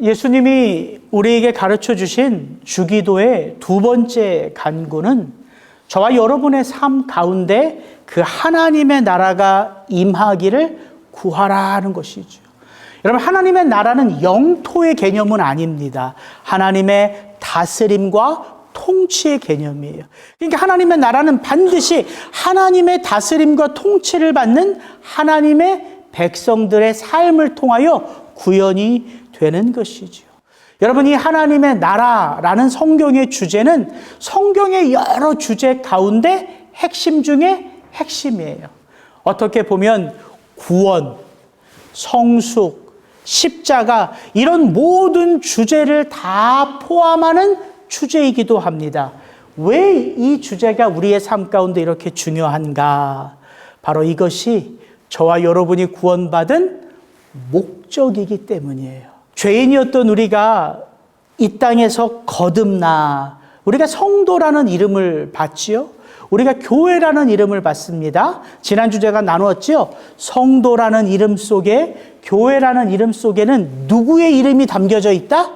예수님이 우리에게 가르쳐 주신 주기도의 두 번째 간구는 저와 여러분의 삶 가운데 그 하나님의 나라가 임하기를 구하라는 것이죠. 여러분, 하나님의 나라는 영토의 개념은 아닙니다. 하나님의 다스림과 통치의 개념이에요. 그러니까 하나님의 나라는 반드시 하나님의 다스림과 통치를 받는 하나님의 백성들의 삶을 통하여 구현이 되는 것이죠. 여러분, 이 하나님의 나라라는 성경의 주제는 성경의 여러 주제 가운데 핵심 중에 핵심이에요. 어떻게 보면 구원, 성숙, 십자가 이런 모든 주제를 다 포함하는 주제이기도 합니다. 왜 이 주제가 우리의 삶 가운데 이렇게 중요한가? 바로 이것이 저와 여러분이 구원받은 목적이기 때문이에요. 죄인이었던 우리가 이 땅에서 거듭나 우리가 성도라는 이름을 받지요. 우리가 교회라는 이름을 받습니다. 지난주 제가 나누었죠. 성도라는 이름 속에, 교회라는 이름 속에는 누구의 이름이 담겨져 있다?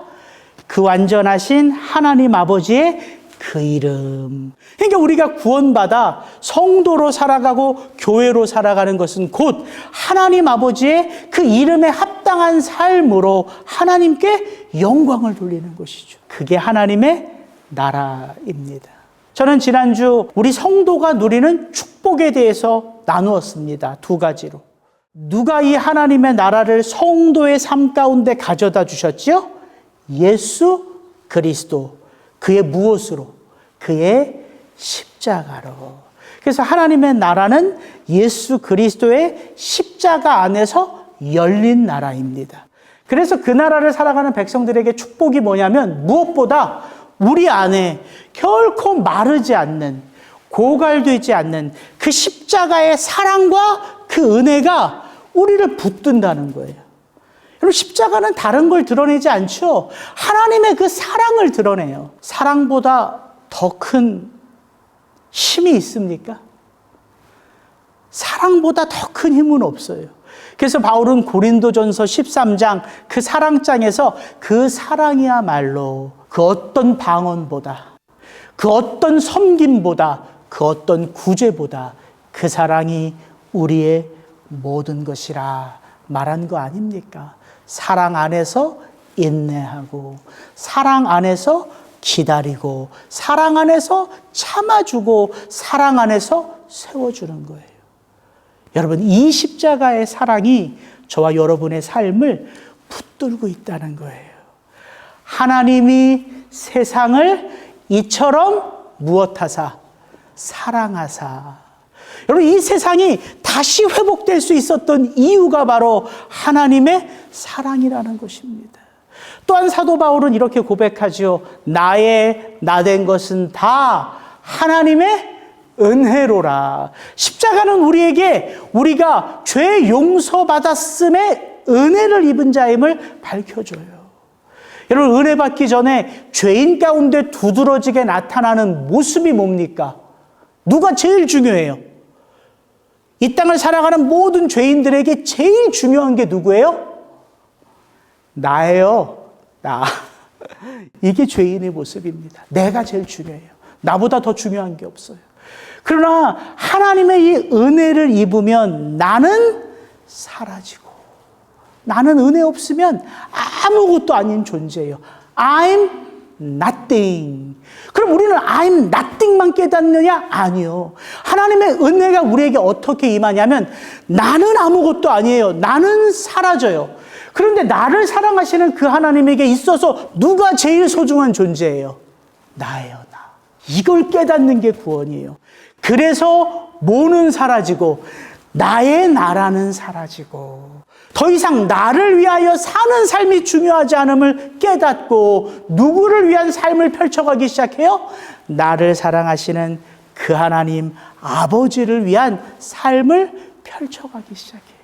그 완전하신 하나님 아버지의 그 이름. 그러니까 우리가 구원받아 성도로 살아가고 교회로 살아가는 것은 곧 하나님 아버지의 그 이름에 합당한 삶으로 하나님께 영광을 돌리는 것이죠. 그게 하나님의 나라입니다. 저는 지난주 우리 성도가 누리는 축복에 대해서 나누었습니다. 두 가지로. 누가 이 하나님의 나라를 성도의 삶 가운데 가져다 주셨지요? 예수 그리스도. 그의 무엇으로? 그의 십자가로. 그래서 하나님의 나라는 예수 그리스도의 십자가 안에서 열린 나라입니다. 그래서 그 나라를 살아가는 백성들에게 축복이 뭐냐면 무엇보다 우리 안에 결코 마르지 않는, 고갈되지 않는 그 십자가의 사랑과 그 은혜가 우리를 붙든다는 거예요. 여러분, 십자가는 다른 걸 드러내지 않죠. 하나님의 그 사랑을 드러내요. 사랑보다 더 큰 힘이 있습니까? 사랑보다 더 큰 힘은 없어요. 그래서 바울은 고린도전서 13장 그 사랑장에서 그 사랑이야말로 그 어떤 방언보다, 그 어떤 섬김보다, 그 어떤 구제보다 그 사랑이 우리의 모든 것이라 말한 거 아닙니까? 사랑 안에서 인내하고, 사랑 안에서 기다리고, 사랑 안에서 참아주고, 사랑 안에서 세워주는 거예요. 여러분, 이 십자가의 사랑이 저와 여러분의 삶을 붙들고 있다는 거예요. 하나님이 세상을 이처럼 무엇하사? 사랑하사. 여러분, 이 세상이 다시 회복될 수 있었던 이유가 바로 하나님의 사랑이라는 것입니다. 또한 사도 바울은 이렇게 고백하지요. 나의 나된 것은 다 하나님의 은혜로라. 십자가는 우리에게 우리가 죄 용서받았음의 은혜를 입은 자임을 밝혀줘요. 여러분, 은혜 받기 전에 죄인 가운데 두드러지게 나타나는 모습이 뭡니까? 누가 제일 중요해요? 이 땅을 살아가는 모든 죄인들에게 제일 중요한 게 누구예요? 나예요. 나. 이게 죄인의 모습입니다. 내가 제일 중요해요. 나보다 더 중요한 게 없어요. 그러나 하나님의 이 은혜를 입으면 나는 사라지고, 나는 은혜 없으면 아무것도 아닌 존재예요. I'm nothing. 그럼 우리는 I'm nothing만 깨닫느냐? 아니요. 하나님의 은혜가 우리에게 어떻게 임하냐면 나는 아무것도 아니에요. 나는 사라져요. 그런데 나를 사랑하시는 그 하나님에게 있어서 누가 제일 소중한 존재예요? 나예요, 나. 이걸 깨닫는 게 구원이에요. 그래서 뭐는 사라지고 나의 나라는 사라지고 더 이상 나를 위하여 사는 삶이 중요하지 않음을 깨닫고 누구를 위한 삶을 펼쳐가기 시작해요? 나를 사랑하시는 그 하나님 아버지를 위한 삶을 펼쳐가기 시작해요.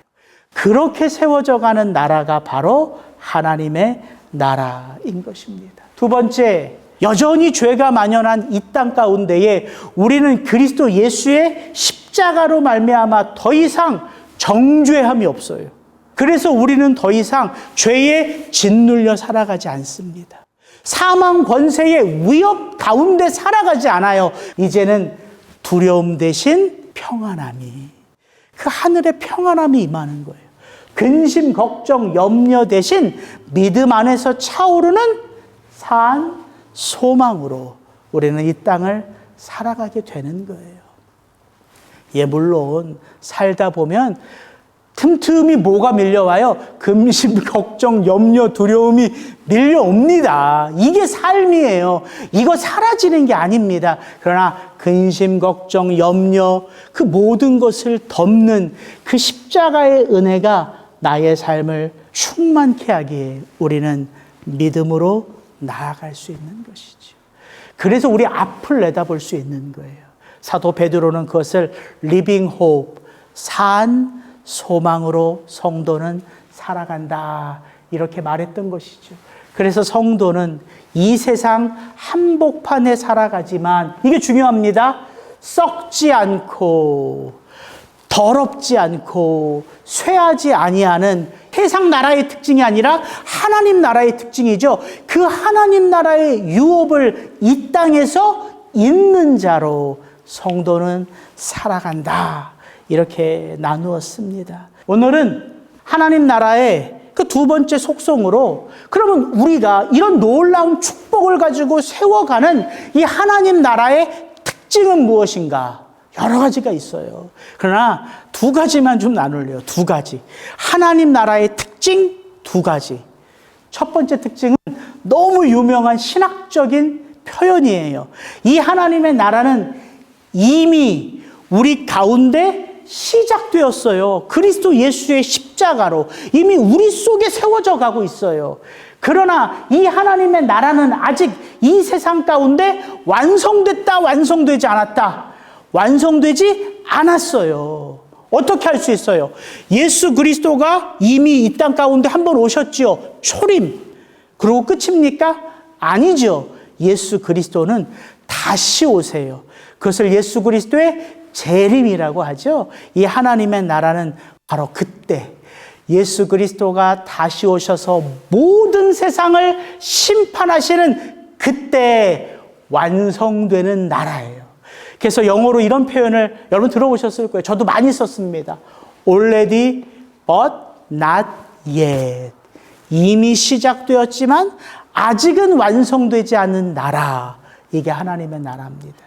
그렇게 세워져가는 나라가 바로 하나님의 나라인 것입니다. 두 번째, 여전히 죄가 만연한 이 땅 가운데에 우리는 그리스도 예수의 십자가로 말미암아 더 이상 정죄함이 없어요. 그래서 우리는 더 이상 죄에 짓눌려 살아가지 않습니다. 사망 권세의 위협 가운데 살아가지 않아요. 이제는 두려움 대신 평안함이, 그 하늘의 평안함이 임하는 거예요. 근심, 걱정, 염려 대신 믿음 안에서 차오르는 산 소망으로 우리는 이 땅을 살아가게 되는 거예요. 예, 물론 살다 보면 틈틈이 뭐가 밀려와요? 근심, 걱정, 염려, 두려움이 밀려옵니다. 이게 삶이에요. 이거 사라지는 게 아닙니다. 그러나 근심, 걱정, 염려, 그 모든 것을 덮는 그 십자가의 은혜가 나의 삶을 충만케 하기에 우리는 믿음으로 나아갈 수 있는 것이죠. 그래서 우리 앞을 내다볼 수 있는 거예요. 사도 베드로는 그것을 리빙 호흡, 산 소망으로 성도는 살아간다, 이렇게 말했던 것이죠. 그래서 성도는 이 세상 한복판에 살아가지만, 이게 중요합니다. 썩지 않고 더럽지 않고 쇠하지 아니하는 세상 나라의 특징이 아니라 하나님 나라의 특징이죠. 그 하나님 나라의 유업을 이 땅에서 있는 자로 성도는 살아간다, 이렇게 나누었습니다. 오늘은 하나님 나라의 그 두 번째 속성으로, 그러면 우리가 이런 놀라운 축복을 가지고 세워가는 이 하나님 나라의 특징은 무엇인가? 여러 가지가 있어요. 그러나 두 가지만 좀 나눌래요. 두 가지. 하나님 나라의 특징 두 가지. 첫 번째 특징은 너무 유명한 신학적인 표현이에요. 이 하나님의 나라는 이미 우리 가운데 시작되었어요. 그리스도 예수의 십자가로 이미 우리 속에 세워져 가고 있어요. 그러나 이 하나님의 나라는 아직 이 세상 가운데 완성됐다, 완성되지 않았다, 완성되지 않았어요. 어떻게 할 수 있어요? 예수 그리스도가 이미 이 땅 가운데 한번 오셨지요. 초림. 그러고 끝입니까? 아니죠. 예수 그리스도는 다시 오세요. 그것을 예수 그리스도의 재림이라고 하죠. 이 하나님의 나라는 바로 그때 예수 그리스도가 다시 오셔서 모든 세상을 심판하시는 그때 완성되는 나라예요. 그래서 영어로 이런 표현을 여러분 들어보셨을 거예요. 저도 많이 썼습니다. Already but not yet. 이미 시작되었지만 아직은 완성되지 않은 나라. 이게 하나님의 나라입니다.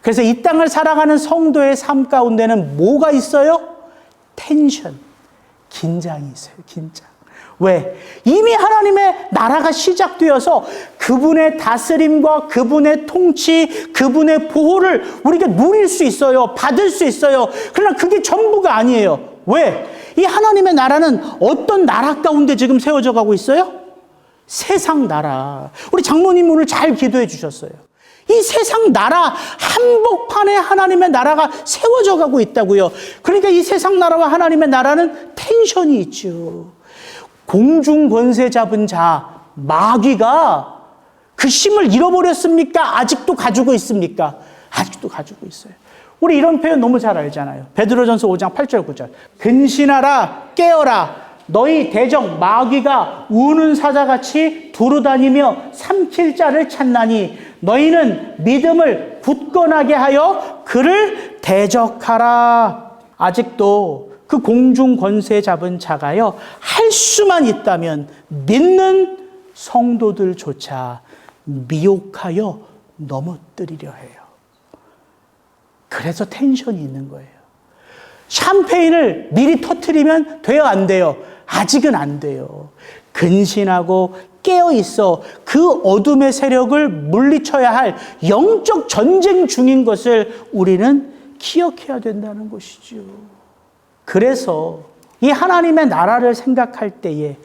그래서 이 땅을 살아가는 성도의 삶 가운데는 뭐가 있어요? 텐션, 긴장이 있어요. 긴장. 왜? 이미 하나님의 나라가 시작되어서 그분의 다스림과 그분의 통치, 그분의 보호를 우리가 누릴 수 있어요. 받을 수 있어요. 그러나 그게 전부가 아니에요. 왜? 이 하나님의 나라는 어떤 나라 가운데 지금 세워져 가고 있어요? 세상 나라. 우리 장로님 오늘 잘 기도해 주셨어요. 이 세상 나라, 한복판에 하나님의 나라가 세워져 가고 있다고요. 그러니까 이 세상 나라와 하나님의 나라는 텐션이 있죠. 공중 권세 잡은 자, 마귀가 그 힘을 잃어버렸습니까? 아직도 가지고 있습니까? 아직도 가지고 있어요. 우리 이런 표현 너무 잘 알잖아요. 베드로전서 5장 8절 9절. 근신하라, 깨어라. 너희 대적 마귀가 우는 사자같이 두루다니며 삼킬 자를 찾나니 너희는 믿음을 굳건하게 하여 그를 대적하라. 아직도 그 공중 권세 잡은 자가요, 할 수만 있다면 믿는 성도들조차 미혹하여 넘어뜨리려 해요. 그래서 텐션이 있는 거예요. 샴페인을 미리 터뜨리면 돼요, 안 돼요? 아직은 안 돼요. 근신하고 깨어있어 그 어둠의 세력을 물리쳐야 할 영적 전쟁 중인 것을 우리는 기억해야 된다는 것이죠. 그래서 이 하나님의 나라를 생각할 때에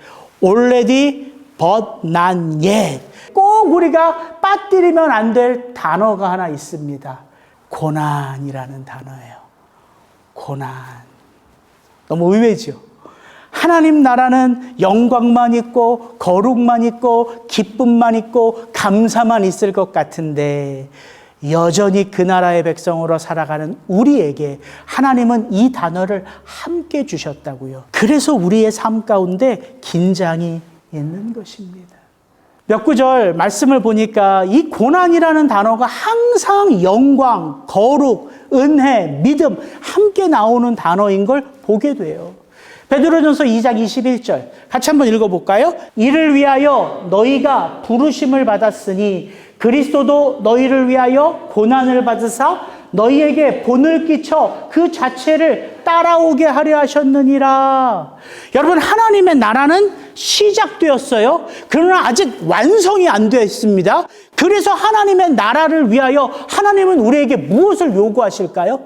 already but not yet, 꼭 우리가 빠뜨리면 안 될 단어가 하나 있습니다. 고난이라는 단어예요. 고난. 너무 의외죠. 하나님 나라는 영광만 있고 거룩만 있고 기쁨만 있고 감사만 있을 것 같은데 여전히 그 나라의 백성으로 살아가는 우리에게 하나님은 이 단어를 함께 주셨다고요. 그래서 우리의 삶 가운데 긴장이 있는 것입니다. 몇 구절 말씀을 보니까 이 고난이라는 단어가 항상 영광, 거룩, 은혜, 믿음 함께 나오는 단어인 걸 보게 돼요. 베드로전서 2장 21절 같이 한번 읽어볼까요? 이를 위하여 너희가 부르심을 받았으니 그리스도도 너희를 위하여 고난을 받으사 너희에게 본을 끼쳐 그 자체를 따라오게 하려 하셨느니라. 여러분, 하나님의 나라는 시작되었어요. 그러나 아직 완성이 안 되어 있습니다. 그래서 하나님의 나라를 위하여 하나님은 우리에게 무엇을 요구하실까요?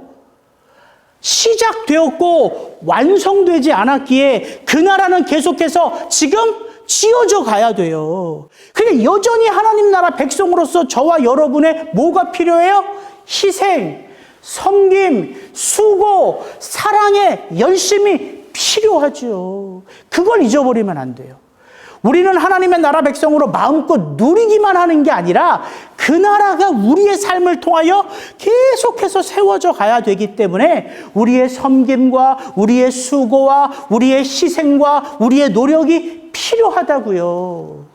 시작되었고 완성되지 않았기에 그 나라는 계속해서 지금 지어져 가야 돼요. 그러니까 여전히 하나님 나라 백성으로서 저와 여러분의 뭐가 필요해요? 희생, 섬김, 수고, 사랑의 열심이 필요하죠. 그걸 잊어버리면 안 돼요. 우리는 하나님의 나라 백성으로 마음껏 누리기만 하는 게 아니라 그 나라가 우리의 삶을 통하여 계속해서 세워져 가야 되기 때문에 우리의 섬김과 우리의 수고와 우리의 희생과 우리의 노력이 필요하다고요.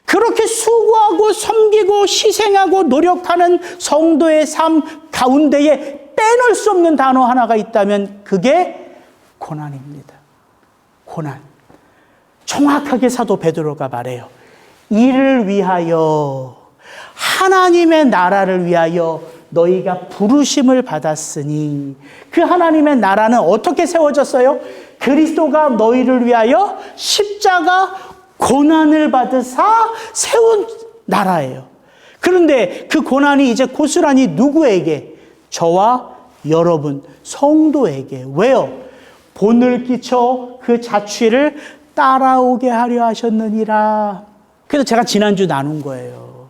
그렇게 수고하고 섬기고 희생하고 노력하는 성도의 삶 가운데에 빼놓을 수 없는 단어 하나가 있다면 그게 고난입니다. 고난. 정확하게 사도 베드로가 말해요. 이를 위하여, 하나님의 나라를 위하여 너희가 부르심을 받았으니, 그 하나님의 나라는 어떻게 세워졌어요? 그리스도가 너희를 위하여 십자가 고난을 받으사 세운 나라예요. 그런데 그 고난이 이제 고스란히 누구에게? 저와 여러분 성도에게. 왜요? 본을 끼쳐 그 자취를 따라오게 하려 하셨느니라. 그래서 제가 지난주 나눈 거예요.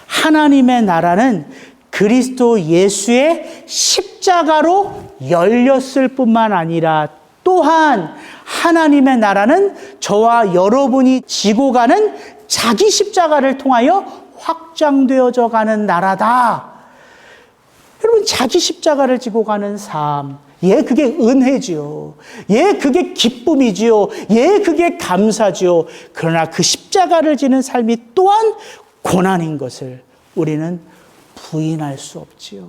하나님의 나라는 그리스도 예수의 십자가로 열렸을 뿐만 아니라 또한 하나님의 나라는 저와 여러분이 지고 가는 자기 십자가를 통하여 확장되어져 가는 나라다. 여러분, 자기 십자가를 지고 가는 삶, 예, 그게 은혜지요. 예, 그게 기쁨이지요. 예, 그게 감사지요. 그러나 그 십자가를 지는 삶이 또한 고난인 것을 우리는 부인할 수 없지요.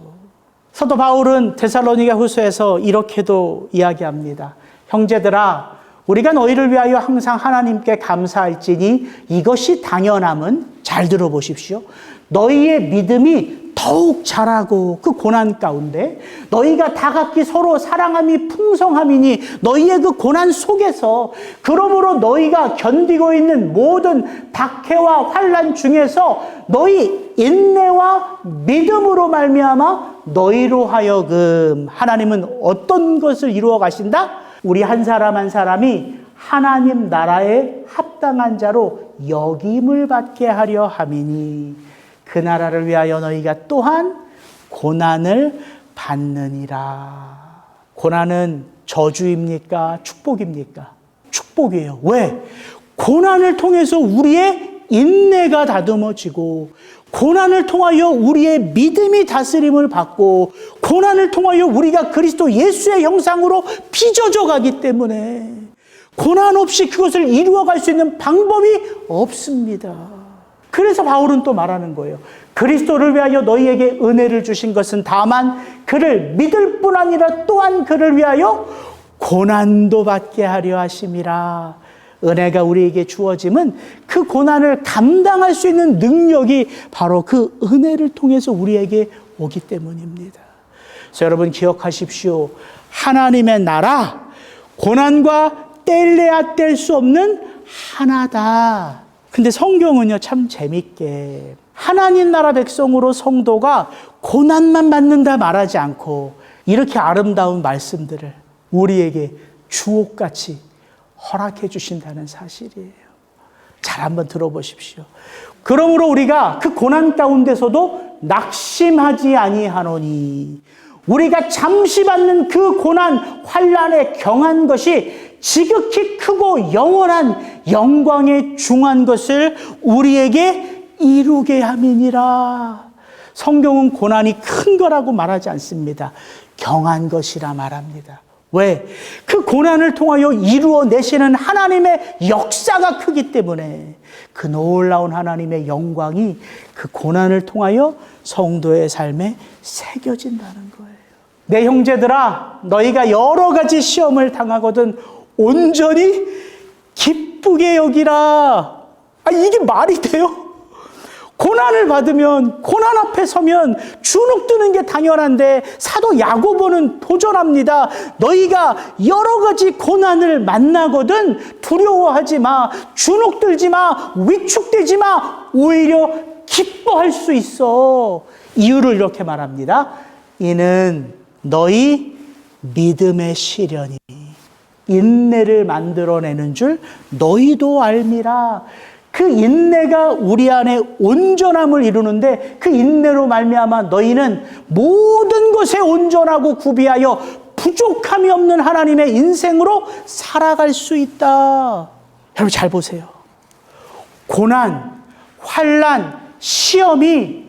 사도 바울은 데살로니가 후서에서 이렇게도 이야기합니다. 형제들아, 우리가 너희를 위하여 항상 하나님께 감사할지니 이것이 당연함은, 잘 들어보십시오, 너희의 믿음이 더욱 자라고 그 고난 가운데 너희가 다 각기 서로 사랑함이 풍성함이니 너희의 그 고난 속에서, 그러므로 너희가 견디고 있는 모든 박해와 환난 중에서 너희 인내와 믿음으로 말미암아 너희로 하여금 하나님은 어떤 것을 이루어 가신다? 우리 한 사람 한 사람이 하나님 나라에 합당한 자로 여김을 받게 하려 함이니 그 나라를 위하여 너희가 또한 고난을 받느니라. 고난은 저주입니까? 축복입니까? 축복이에요. 왜? 고난을 통해서 우리의 인내가 다듬어지고, 고난을 통하여 우리의 믿음이 다스림을 받고, 고난을 통하여 우리가 그리스도 예수의 형상으로 빚어져 가기 때문에 고난 없이 그것을 이루어갈 수 있는 방법이 없습니다. 그래서 바울은 또 말하는 거예요. 그리스도를 위하여 너희에게 은혜를 주신 것은 다만 그를 믿을 뿐 아니라 또한 그를 위하여 고난도 받게 하려 하심이라. 은혜가 우리에게 주어짐은 그 고난을 감당할 수 있는 능력이 바로 그 은혜를 통해서 우리에게 오기 때문입니다. 그래서 여러분 기억하십시오. 하나님의 나라, 고난과 뗄래야 뗄 수 없는 하나다. 근데 성경은요, 참 재밌게 하나님 나라 백성으로 성도가 고난만 받는다 말하지 않고 이렇게 아름다운 말씀들을 우리에게 주옥같이 허락해 주신다는 사실이에요. 잘 한번 들어보십시오. 그러므로 우리가 그 고난 가운데서도 낙심하지 아니하노니, 우리가 잠시 받는 그 고난, 환난에 경한 것이 지극히 크고 영원한 영광에 중한 것을 우리에게 이루게 함이니라. 성경은 고난이 큰 거라고 말하지 않습니다. 경한 것이라 말합니다. 왜? 그 고난을 통하여 이루어내시는 하나님의 역사가 크기 때문에 그 놀라운 하나님의 영광이 그 고난을 통하여 성도의 삶에 새겨진다는 거예요. 내 형제들아, 너희가 여러 가지 시험을 당하거든 온전히 기쁘게 여기라. 이게 말이 돼요? 고난을 받으면, 고난 앞에 서면 주눅 드는 게 당연한데 사도 야고보는 도전합니다. 너희가 여러 가지 고난을 만나거든 두려워하지 마, 주눅 들지 마, 위축되지 마, 오히려 기뻐할 수 있어. 이유를 이렇게 말합니다. 이는 너희 믿음의 시련이 인내를 만들어내는 줄 너희도 알미라. 그 인내가 우리 안에 온전함을 이루는데 그 인내로 말미암아 너희는 모든 것에 온전하고 구비하여 부족함이 없는 하나님의 인생으로 살아갈 수 있다. 여러분 잘 보세요. 고난, 환난, 시험이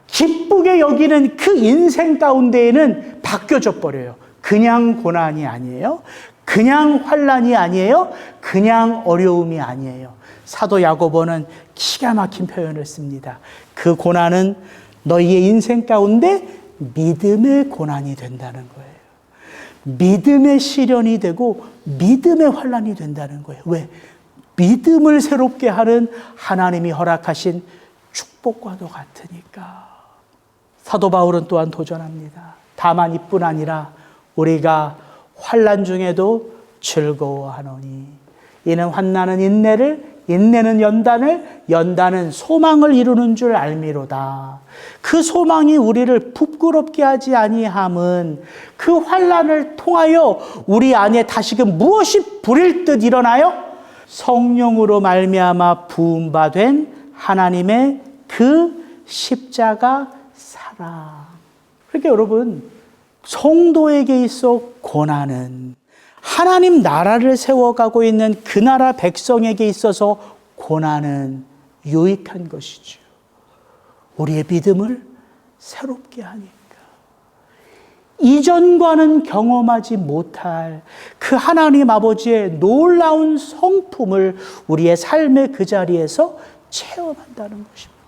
기쁘게 여기는 그 인생 가운데에는 바뀌어져 버려요. 그냥 고난이 아니에요. 그냥 환난이 아니에요. 그냥 어려움이 아니에요. 사도 야고보는 기가 막힌 표현을 씁니다. 그 고난은 너희의 인생 가운데 믿음의 고난이 된다는 거예요. 믿음의 시련이 되고 믿음의 환난이 된다는 거예요. 왜? 믿음을 새롭게 하는 하나님이 허락하신 축복과도 같으니까. 사도 바울은 또한 도전합니다. 다만 이뿐 아니라 우리가 환난 중에도 즐거워하노니 이는 환난은 인내를, 인내는 연단을, 연단은 소망을 이루는 줄 알미로다. 그 소망이 우리를 부끄럽게 하지 아니함은 그 환난을 통하여 우리 안에 다시금 무엇이 불일 듯 일어나요? 성령으로 말미암아 부음받은 하나님의 그 십자가 사랑. 그러니까 여러분, 성도에게 있어 고난은 하나님 나라를 세워가고 있는 그 나라 백성에게 있어서 고난은 유익한 것이죠. 우리의 믿음을 새롭게 하니까. 이전과는 경험하지 못할 그 하나님 아버지의 놀라운 성품을 우리의 삶의 그 자리에서 체험한다는 것입니다.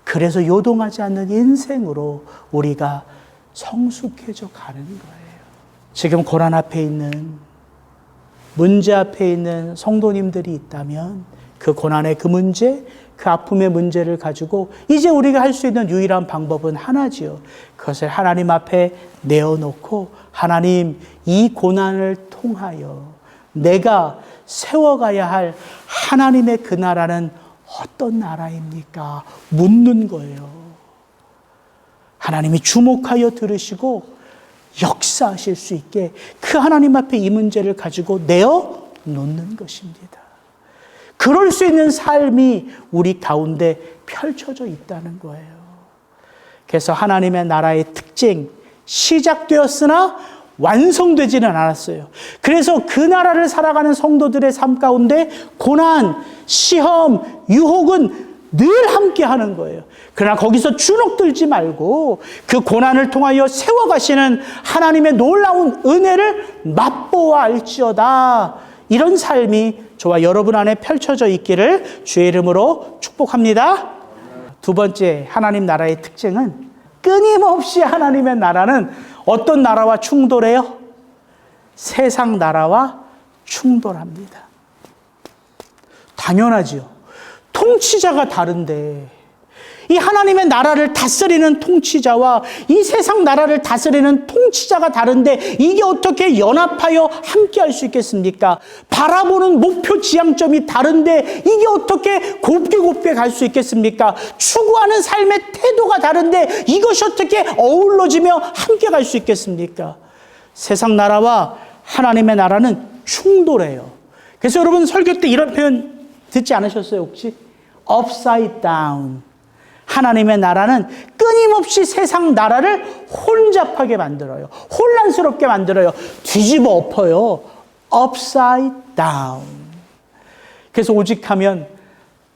그래서 요동하지 않는 인생으로 우리가 성숙해져 가는 거예요. 지금 고난 앞에 있는, 문제 앞에 있는 성도님들이 있다면 그 고난의 그 문제, 그 아픔의 문제를 가지고 이제 우리가 할 수 있는 유일한 방법은 하나지요. 그것을 하나님 앞에 내어놓고 하나님, 이 고난을 통하여 내가 세워가야 할 하나님의 그 나라는 어떤 나라입니까? 묻는 거예요. 하나님이 주목하여 들으시고 역사하실 수 있게 그 하나님 앞에 이 문제를 가지고 내어놓는 것입니다. 그럴 수 있는 삶이 우리 가운데 펼쳐져 있다는 거예요. 그래서 하나님의 나라의 특징, 시작되었으나 완성되지는 않았어요. 그래서 그 나라를 살아가는 성도들의 삶 가운데 고난, 시험, 유혹은 늘 함께 하는 거예요. 그러나 거기서 주눅들지 말고 그 고난을 통하여 세워가시는 하나님의 놀라운 은혜를 맛보아 알지어다. 이런 삶이 저와 여러분 안에 펼쳐져 있기를 주의 이름으로 축복합니다. 두 번째, 하나님 나라의 특징은 끊임없이 하나님의 나라는 어떤 나라와 충돌해요? 세상 나라와 충돌합니다. 당연하지요. 통치자가 다른데 이 하나님의 나라를 다스리는 통치자와 이 세상 나라를 다스리는 통치자가 다른데 이게 어떻게 연합하여 함께 할 수 있겠습니까? 바라보는 목표 지향점이 다른데 이게 어떻게 곱게 갈 수 있겠습니까? 추구하는 삶의 태도가 다른데 이것이 어떻게 어우러지며 함께 갈 수 있겠습니까? 세상 나라와 하나님의 나라는 충돌해요. 그래서 여러분 설교 때 이런 표현 듣지 않으셨어요 혹시? upside down. 하나님의 나라는 끊임없이 세상 나라를 혼잡하게 만들어요. 혼란스럽게 만들어요. 뒤집어 엎어요. upside down. 그래서 오직하면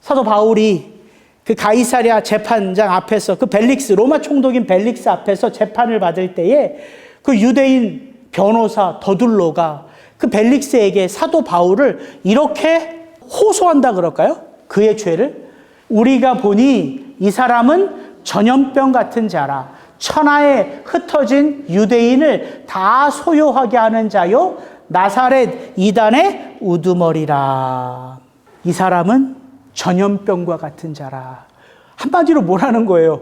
사도 바울이 그 가이사랴 재판장 앞에서 그 벨릭스, 로마 총독인 벨릭스 앞에서 재판을 받을 때에 그 유대인 변호사 더둘로가 그 벨릭스에게 사도 바울을 이렇게 호소한다 그럴까요? 그의 죄를. 우리가 보니 이 사람은 전염병 같은 자라. 천하에 흩어진 유대인을 다 소요하게 하는 자요. 나사렛 이단의 우두머리라. 이 사람은 전염병과 같은 자라. 한마디로 뭐라는 거예요?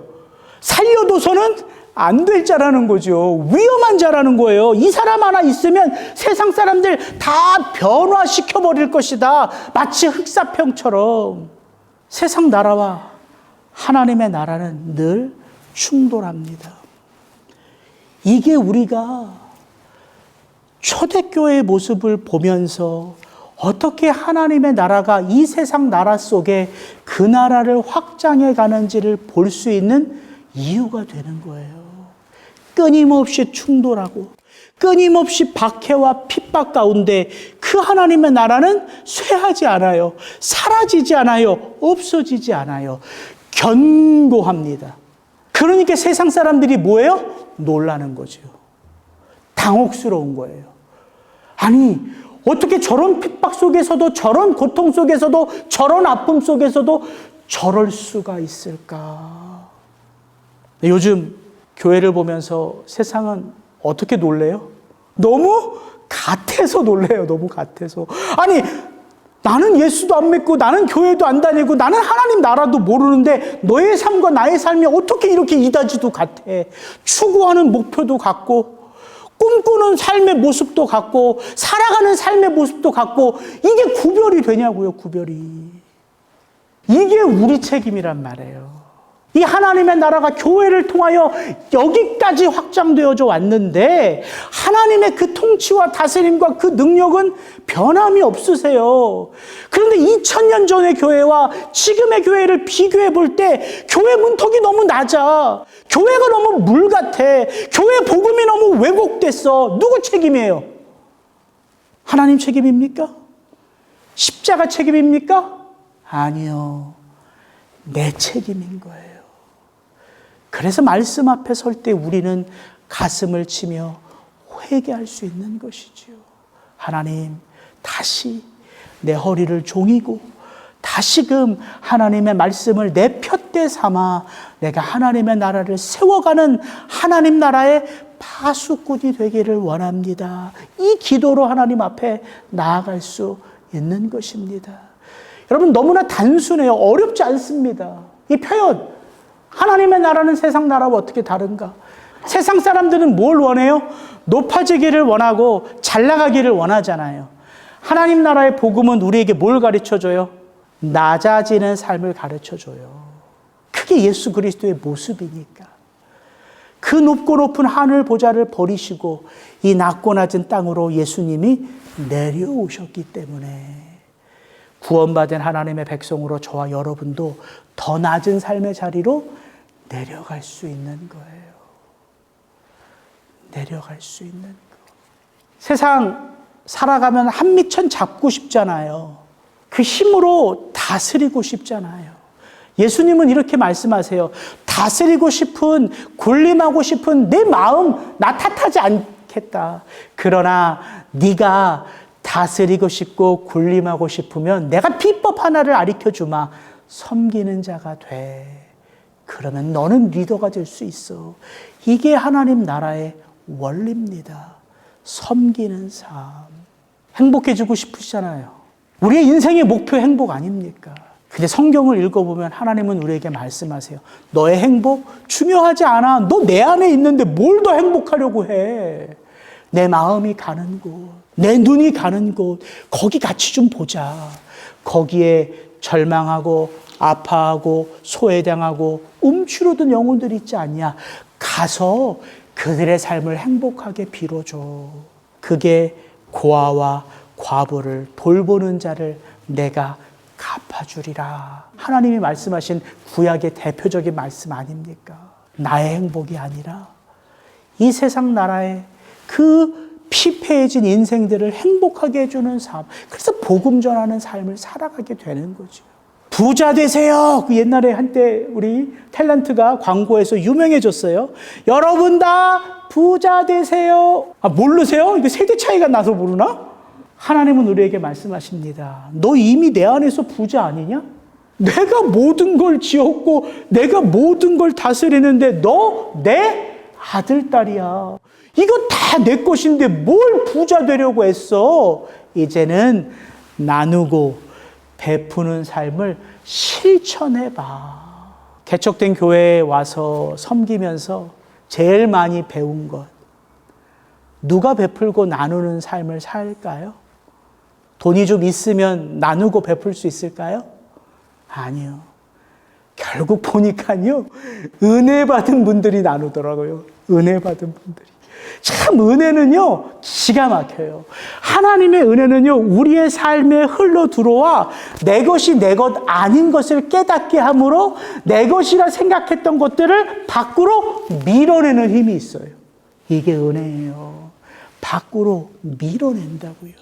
살려둬서는 안 될 자라는 거죠. 위험한 자라는 거예요. 이 사람 하나 있으면 세상 사람들 다 변화시켜버릴 것이다. 마치 흑사병처럼. 세상 나라와 하나님의 나라는 늘 충돌합니다. 이게 우리가 초대교회의 모습을 보면서 어떻게 하나님의 나라가 이 세상 나라 속에 그 나라를 확장해 가는지를 볼 수 있는 이유가 되는 거예요. 끊임없이 충돌하고 끊임없이 박해와 핍박 가운데 그 하나님의 나라는 쇠하지 않아요. 사라지지 않아요. 없어지지 않아요. 견고합니다. 그러니까 세상 사람들이 뭐예요? 놀라는 거죠. 당혹스러운 거예요. 아니, 어떻게 저런 핍박 속에서도, 저런 고통 속에서도, 저런 아픔 속에서도 저럴 수가 있을까? 요즘 교회를 보면서 세상은 어떻게 놀래요? 너무 같아서 놀래요. 너무 같아서. 아니, 나는 예수도 안 믿고 나는 교회도 안 다니고 나는 하나님 나라도 모르는데 너의 삶과 나의 삶이 어떻게 이렇게 이다지도 같아. 추구하는 목표도 같고 꿈꾸는 삶의 모습도 같고 살아가는 삶의 모습도 같고 이게 구별이 되냐고요. 구별이. 이게 우리 책임이란 말이에요. 이 하나님의 나라가 교회를 통하여 여기까지 확장되어져 왔는데 하나님의 그 통치와 다스림과 그 능력은 변함이 없으세요. 그런데 2000년 전의 교회와 지금의 교회를 비교해 볼 때 교회 문턱이 너무 낮아. 교회가 너무 물 같아. 교회 복음이 너무 왜곡됐어. 누구 책임이에요? 하나님 책임입니까? 십자가 책임입니까? 아니요. 내 책임인 거예요. 그래서 말씀 앞에 설 때 우리는 가슴을 치며 회개할 수 있는 것이지요. 하나님, 다시 내 허리를 종이고 다시금 하나님의 말씀을 내 푯대 삼아 내가 하나님의 나라를 세워가는 하나님 나라의 파수꾼이 되기를 원합니다. 이 기도로 하나님 앞에 나아갈 수 있는 것입니다. 여러분, 너무나 단순해요. 어렵지 않습니다. 이 표현, 하나님의 나라는 세상 나라와 어떻게 다른가? 세상 사람들은 뭘 원해요? 높아지기를 원하고 잘 나가기를 원하잖아요. 하나님 나라의 복음은 우리에게 뭘 가르쳐줘요? 낮아지는 삶을 가르쳐줘요. 그게 예수 그리스도의 모습이니까. 그 높고 높은 하늘 보좌를 버리시고 이 낮고 낮은 땅으로 예수님이 내려오셨기 때문에 구원받은 하나님의 백성으로 저와 여러분도 더 낮은 삶의 자리로 내려갈 수 있는 거예요. 내려갈 수 있는 거. 세상 살아가면 한미천 잡고 싶잖아요. 그 힘으로 다스리고 싶잖아요. 예수님은 이렇게 말씀하세요. 다스리고 싶은, 군림하고 싶은 내 마음 나 탓하지 않겠다. 그러나 네가 다스리고 싶고 군림하고 싶으면 내가 비법 하나를 가르쳐주마. 섬기는 자가 돼. 그러면 너는 리더가 될 수 있어. 이게 하나님 나라의 원리입니다. 섬기는 삶. 행복해지고 싶으시잖아요. 우리의 인생의 목표 행복 아닙니까? 근데 성경을 읽어보면 하나님은 우리에게 말씀하세요. 너의 행복 중요하지 않아. 너 내 안에 있는데 뭘 더 행복하려고 해. 내 마음이 가는 곳, 내 눈이 가는 곳, 거기 같이 좀 보자. 거기에 절망하고 아파하고 소외당하고 움츠러든 영혼들이 있지 않냐. 가서 그들의 삶을 행복하게 빌어줘. 그게 고아와 과부를 돌보는 자를 내가 갚아주리라. 하나님이 말씀하신 구약의 대표적인 말씀 아닙니까? 나의 행복이 아니라 이 세상 나라의 그 피폐해진 인생들을 행복하게 해주는 삶. 그래서 복음 전하는 삶을 살아가게 되는 거죠. 부자 되세요. 그 옛날에 한때 우리 탤런트가 광고에서 유명해졌어요. 여러분 다 부자 되세요. 모르세요? 이거 세대 차이가 나서 모르나? 하나님은 우리에게 말씀하십니다. 너 이미 내 안에서 부자 아니냐? 내가 모든 걸 지었고 내가 모든 걸 다스리는데 너 내 아들, 딸이야. 이거 다 내 것인데 뭘 부자 되려고 했어? 이제는 나누고 베푸는 삶을 실천해봐. 개척된 교회에 와서 섬기면서 제일 많이 배운 것, 누가 베풀고 나누는 삶을 살까요? 돈이 좀 있으면 나누고 베풀 수 있을까요? 아니요. 결국 보니까요, 은혜 받은 분들이 나누더라고요. 은혜 받은 분들이. 참 은혜는요, 기가 막혀요. 하나님의 은혜는요, 우리의 삶에 흘러 들어와 내 것이 내 것 아닌 것을 깨닫게 함으로 내 것이라 생각했던 것들을 밖으로 밀어내는 힘이 있어요. 이게 은혜예요. 밖으로 밀어낸다고요.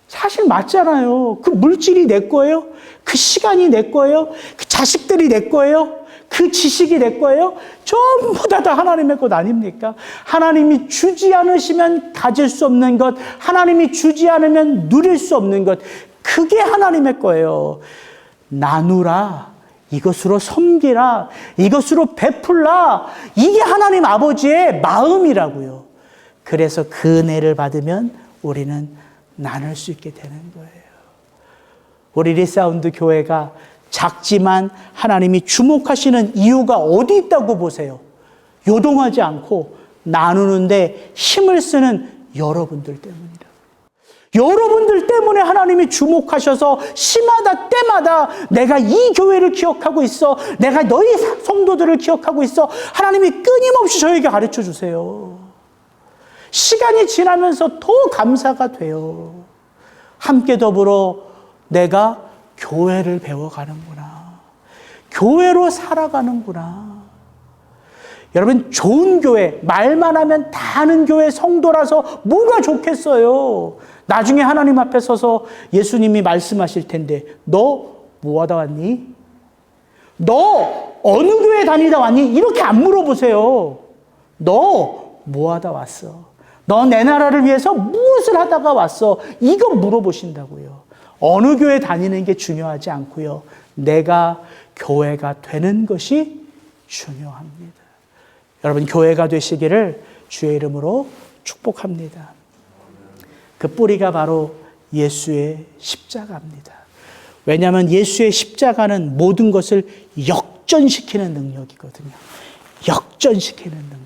사실 맞잖아요. 그 물질이 내 거예요. 그 시간이 내 거예요. 그 자식들이 내 거예요. 그 지식이 내 거예요. 전부 다 하나님의 것 아닙니까? 하나님이 주지 않으시면 가질 수 없는 것, 하나님이 주지 않으면 누릴 수 없는 것, 그게 하나님의 거예요. 나누라, 이것으로 섬기라, 이것으로 베풀라, 이게 하나님 아버지의 마음이라고요. 그래서 그 은혜를 받으면 우리는 나눌 수 있게 되는 거예요. 우리 리사운드 교회가 작지만 하나님이 주목하시는 이유가 어디 있다고 보세요? 요동하지 않고 나누는데 힘을 쓰는 여러분들 때문이다. 여러분들 때문에 하나님이 주목하셔서 시마다 때마다 내가 이 교회를 기억하고 있어. 내가 너희 성도들을 기억하고 있어. 하나님이 끊임없이 저에게 가르쳐 주세요. 시간이 지나면서 더 감사가 돼요. 함께 더불어 내가 교회를 배워가는구나. 교회로 살아가는구나. 여러분, 좋은 교회, 말만 하면 다 아는 교회 성도라서 뭐가 좋겠어요. 나중에 하나님 앞에 서서 예수님이 말씀하실 텐데 너 뭐 하다 왔니? 너 어느 교회 다니다 왔니? 이렇게 안 물어보세요. 너 뭐 하다 왔어? 너 내 나라를 위해서 무엇을 하다가 왔어? 이거 물어보신다고요. 어느 교회 다니는 게 중요하지 않고요. 내가 교회가 되는 것이 중요합니다. 여러분, 교회가 되시기를 주의 이름으로 축복합니다. 그 뿌리가 바로 예수의 십자가입니다. 왜냐하면 예수의 십자가는 모든 것을 역전시키는 능력이거든요. 역전시키는 능력.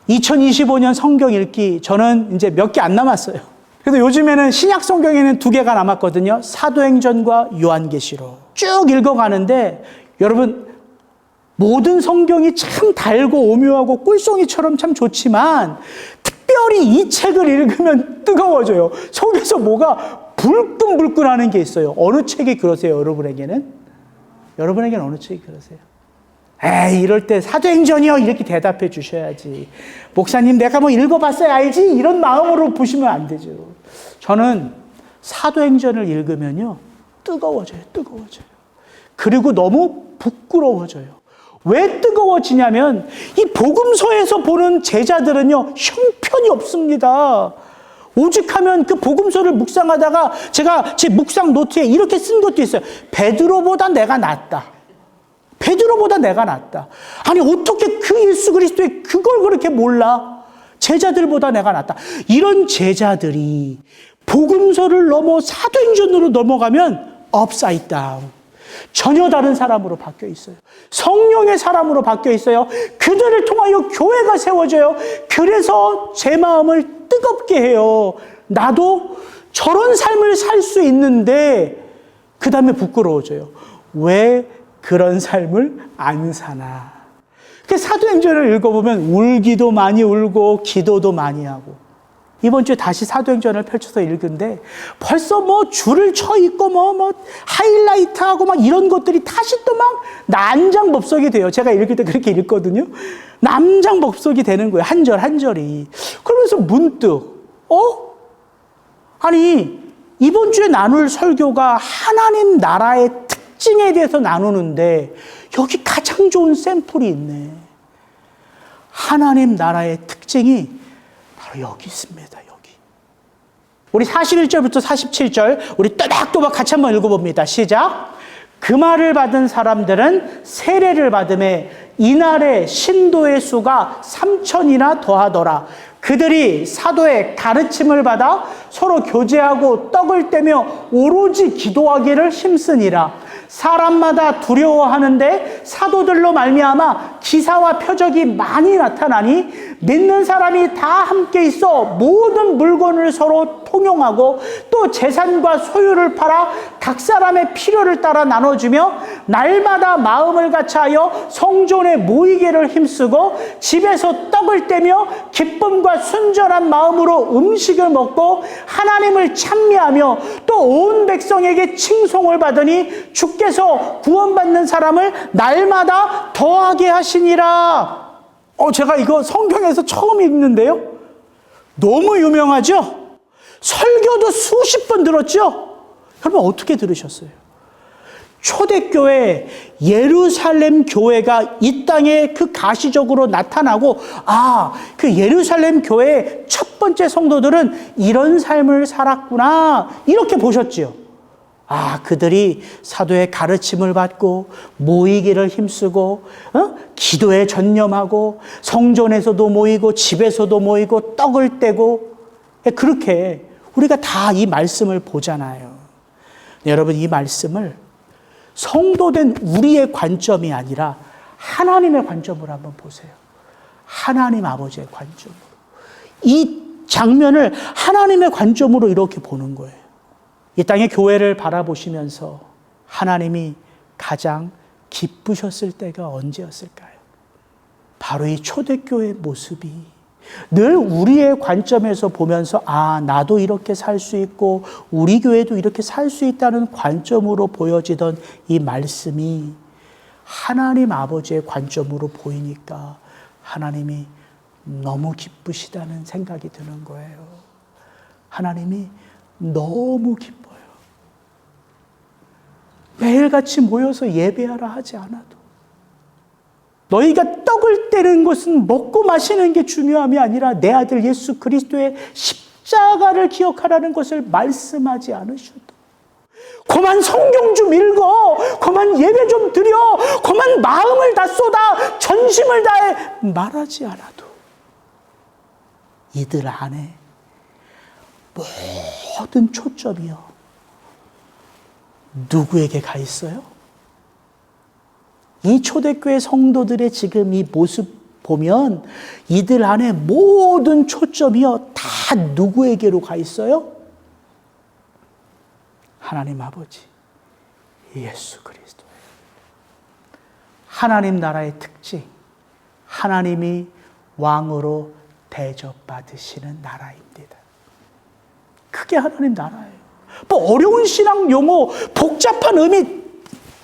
2025년 성경 읽기 저는 이제 몇 개 안 남았어요. 그래서 요즘에는 신약 성경에는 2개가 남았거든요. 사도행전과 요한계시록. 쭉 읽어가는데 여러분, 모든 성경이 참 달고 오묘하고 꿀송이처럼 참 좋지만 특별히 이 책을 읽으면 뜨거워져요. 속에서 뭐가 불끈불끈하는 게 있어요. 어느 책이 그러세요, 여러분에게는? 여러분에게는 어느 책이 그러세요? 에이, 이럴 때 사도행전이요 이렇게 대답해 주셔야지. 목사님, 내가 뭐 읽어봤어야 알지? 이런 마음으로 보시면 안 되죠. 저는 사도행전을 읽으면요 뜨거워져요. 그리고 너무 부끄러워져요. 왜 뜨거워지냐면 이 복음서에서 보는 제자들은요 형편이 없습니다. 오직하면 그 복음서를 묵상하다가 제가 제 묵상 노트에 이렇게 쓴 것도 있어요. 베드로보다 내가 낫다. 베드로보다 내가 낫다. 아니, 어떻게 그 예수 그리스도의 그걸 그렇게 몰라? 제자들보다 내가 낫다. 이런 제자들이 복음서를 넘어 사도행전으로 넘어가면 업사이드 다운. 전혀 다른 사람으로 바뀌어 있어요. 성령의 사람으로 바뀌어 있어요. 그들을 통하여 교회가 세워져요. 그래서 제 마음을 뜨겁게 해요. 나도 저런 삶을 살 수 있는데 그 다음에 부끄러워져요. 왜 그런 삶을 안 사나. 그 사도행전을 읽어보면 울기도 많이 울고 기도도 많이 하고. 이번 주에 다시 사도행전을 펼쳐서 읽은데 벌써 뭐 줄을 쳐 있고 뭐 하이라이트하고 막 이런 것들이 다시 또 막 난장법석이 돼요. 제가 읽을 때 그렇게 읽거든요. 난장법석이 되는 거예요. 한 절 한 절이. 그러면서 문득 아니, 이번 주에 나눌 설교가 하나님 나라의 특징에 대해서 나누는데 여기 가장 좋은 샘플이 있네. 하나님 나라의 특징이 바로 여기 있습니다. 여기. 우리 41절부터 47절 우리 또박또박 같이 한번 읽어봅니다. 시작. 그 말을 받은 사람들은 세례를 받음에 이날에 신도의 수가 3,000이나 더하더라. 그들이 사도의 가르침을 받아 서로 교제하고 떡을 떼며 오로지 기도하기를 힘쓰니라. 사람마다 두려워하는데 사도들로 말미암아 기사와 표적이 많이 나타나니 믿는 사람이 다 함께 있어 모든 물건을 서로 통용하고 또 재산과 소유를 팔아 각 사람의 필요를 따라 나눠주며 날마다 마음을 같이하여 성전에 모이기를 힘쓰고 집에서 떡을 떼며 기쁨과 순전한 마음으로 음식을 먹고 하나님을 찬미하며 또 온 백성에게 칭송을 받으니 주께서 구원받는 사람을 날마다 더하게 하시니라. 제가 이거 성경에서 처음 읽는데요. 너무 유명하죠? 설교도 수십 번 들었죠? 여러분 어떻게 들으셨어요? 초대교회 예루살렘 교회가 이 땅에 그 가시적으로 나타나고 그 예루살렘 교회의 첫 번째 성도들은 이런 삶을 살았구나 이렇게 보셨지요. 그들이 사도의 가르침을 받고 모이기를 힘쓰고 기도에 전념하고 성전에서도 모이고 집에서도 모이고 떡을 떼고 그렇게 우리가 다 이 말씀을 보잖아요. 여러분 이 말씀을 성도된 우리의 관점이 아니라 하나님의 관점으로 한번 보세요. 하나님 아버지의 관점으로. 이 장면을 하나님의 관점으로 이렇게 보는 거예요. 이 땅의 교회를 바라보시면서 하나님이 가장 기쁘셨을 때가 언제였을까요? 바로 이 초대교회의 모습이 늘 우리의 관점에서 보면서 나도 이렇게 살 수 있고 우리 교회도 이렇게 살 수 있다는 관점으로 보여지던 이 말씀이 하나님 아버지의 관점으로 보이니까 하나님이 너무 기쁘시다는 생각이 드는 거예요. 하나님이 너무 기뻐요. 매일같이 모여서 예배하라 하지 않아도 너희가 떡을 떼는 것은 먹고 마시는 게 중요함이 아니라 내 아들 예수 그리스도의 십자가를 기억하라는 것을 말씀하지 않으셔도 그만 성경 좀 읽어, 그만 예배 좀 드려, 그만 마음을 다 쏟아, 전심을 다해 말하지 않아도 이들 안에 모든 초점이요 누구에게 가 있어요? 이 초대교회 성도들의 지금 이 모습 보면 이들 안에 모든 초점이요 다 누구에게로 가 있어요? 하나님 아버지 예수 그리스도예요. 하나님 나라의 특징, 하나님이 왕으로 대접받으시는 나라입니다. 그게 하나님 나라예요. 뭐 어려운 신앙 용어, 복잡한 의미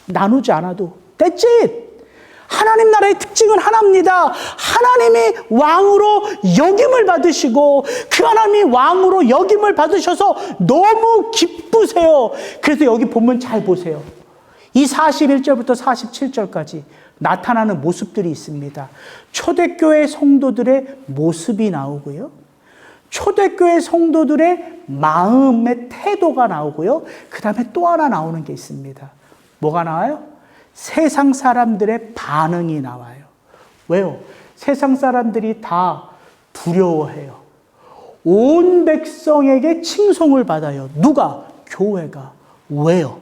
나누지 않아도 That's it. 하나님 나라의 특징은 하나입니다. 하나님이 왕으로 역임을 받으시고 그 하나님이 왕으로 역임을 받으셔서 너무 기쁘세요. 그래서 여기 보면 잘 보세요. 이 41절부터 47절까지 나타나는 모습들이 있습니다. 초대교회 성도들의 모습이 나오고요. 초대교회 성도들의 마음의 태도가 나오고요. 그 다음에 또 하나 나오는 게 있습니다. 뭐가 나와요? 세상 사람들의 반응이 나와요. 왜요? 세상 사람들이 다 두려워해요. 온 백성에게 칭송을 받아요. 누가? 교회가. 왜요?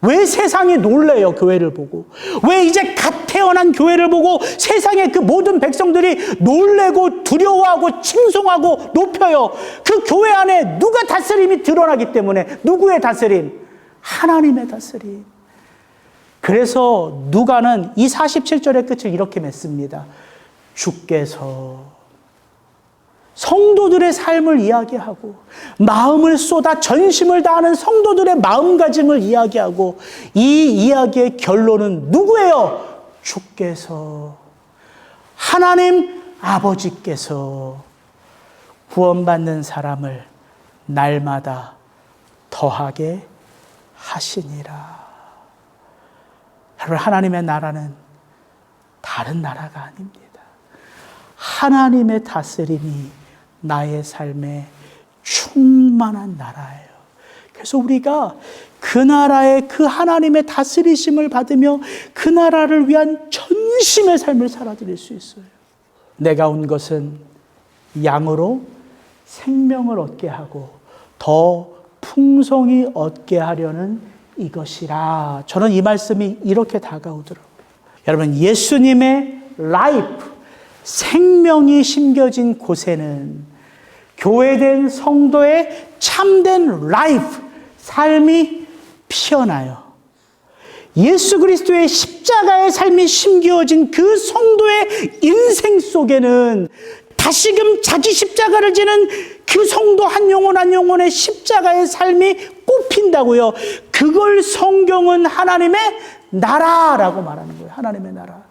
왜 세상이 놀래요? 교회를 보고. 왜 이제 갓 태어난 교회를 보고 세상의 그 모든 백성들이 놀래고 두려워하고 칭송하고 높여요? 그 교회 안에 누가 다스림이 드러나기 때문에. 누구의 다스림? 하나님의 다스림. 그래서 누가는 이 47절의 끝을 이렇게 맺습니다. 주께서 성도들의 삶을 이야기하고 마음을 쏟아 전심을 다하는 성도들의 마음가짐을 이야기하고 이 이야기의 결론은 누구예요? 주께서 하나님 아버지께서 구원받는 사람을 날마다 더하게 하시니라. 여러분, 하나님의 나라는 다른 나라가 아닙니다. 하나님의 다스림이 나의 삶에 충만한 나라예요. 그래서 우리가 그 나라의 그 하나님의 다스리심을 받으며 그 나라를 위한 전심의 삶을 살아드릴 수 있어요. 내가 온 것은 양으로 생명을 얻게 하고 더 풍성히 얻게 하려는 이것이라. 저는 이 말씀이 이렇게 다가오더라고요. 여러분, 예수님의 라이프, 생명이 심겨진 곳에는 교회된 성도의 참된 라이프, 삶이 피어나요. 예수 그리스도의 십자가의 삶이 심겨진 그 성도의 인생 속에는 다시금 자기 십자가를 지는 그 성도 한 영혼 한 영혼의 십자가의 삶이 꼽힌다고요. 그걸 성경은 하나님의 나라라고 말하는 거예요. 하나님의 나라.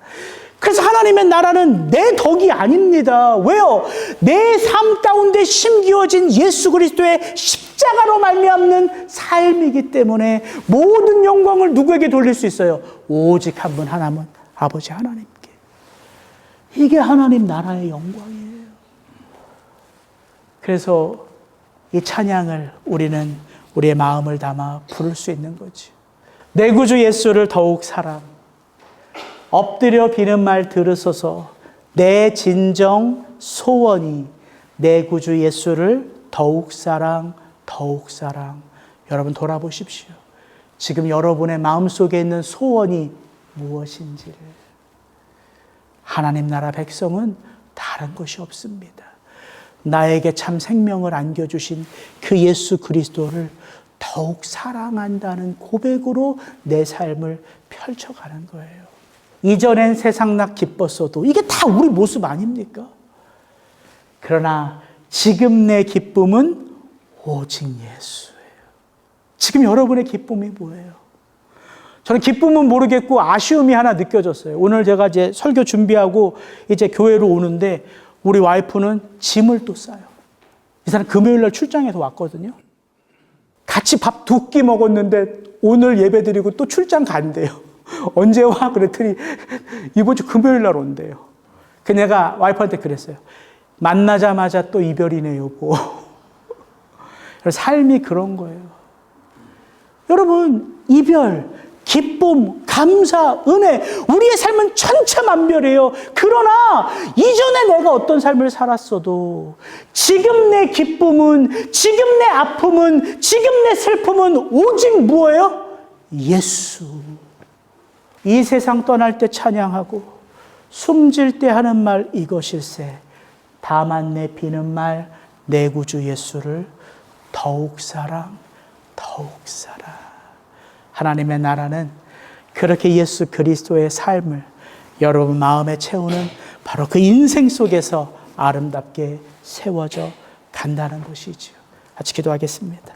그래서 하나님의 나라는 내 덕이 아닙니다. 왜요? 내 삶 가운데 심기어진 예수 그리스도의 십자가로 말미암는 삶이기 때문에 모든 영광을 누구에게 돌릴 수 있어요? 오직 한 분 하나님은 아버지 하나님께. 이게 하나님 나라의 영광이에요. 그래서 이 찬양을 우리는 우리의 마음을 담아 부를 수 있는 거지. 내 구주 예수를 더욱 사랑. 엎드려 비는 말 들으소서. 내 진정 소원이 내 구주 예수를 더욱 사랑, 더욱 사랑. 여러분 돌아보십시오. 지금 여러분의 마음속에 있는 소원이 무엇인지를. 하나님 나라 백성은 다른 것이 없습니다. 나에게 참 생명을 안겨주신 그 예수 그리스도를 더욱 사랑한다는 고백으로 내 삶을 펼쳐가는 거예요. 이전엔 세상 나 기뻤어도 이게 다 우리 모습 아닙니까? 그러나 지금 내 기쁨은 오직 예수예요. 지금 여러분의 기쁨이 뭐예요? 저는 기쁨은 모르겠고 아쉬움이 하나 느껴졌어요. 오늘 제가 이제 설교 준비하고 이제 교회로 오는데 우리 와이프는 짐을 또 싸요. 이 사람 금요일 날 출장에서 왔거든요. 같이 밥 2끼 먹었는데 오늘 예배 드리고 또 출장 간대요. 언제 와? 그랬더니 이번 주 금요일 날 온대요. 그 내가 와이프한테 그랬어요. 만나자마자 또 이별이네 여보. 삶이 그런 거예요. 여러분, 이별, 기쁨, 감사, 은혜, 우리의 삶은 천차만별이에요. 그러나 이전에 내가 어떤 삶을 살았어도 지금 내 기쁨은, 지금 내 아픔은, 지금 내 슬픔은 오직 뭐예요? 예수. 이 세상 떠날 때 찬양하고 숨질 때 하는 말 이것일세. 다만 내 비는 말 내 구주 예수를 더욱 사랑, 더욱 사랑. 하나님의 나라는 그렇게 예수 그리스도의 삶을 여러분 마음에 채우는 바로 그 인생 속에서 아름답게 세워져 간다는 것이지요. 같이 기도하겠습니다.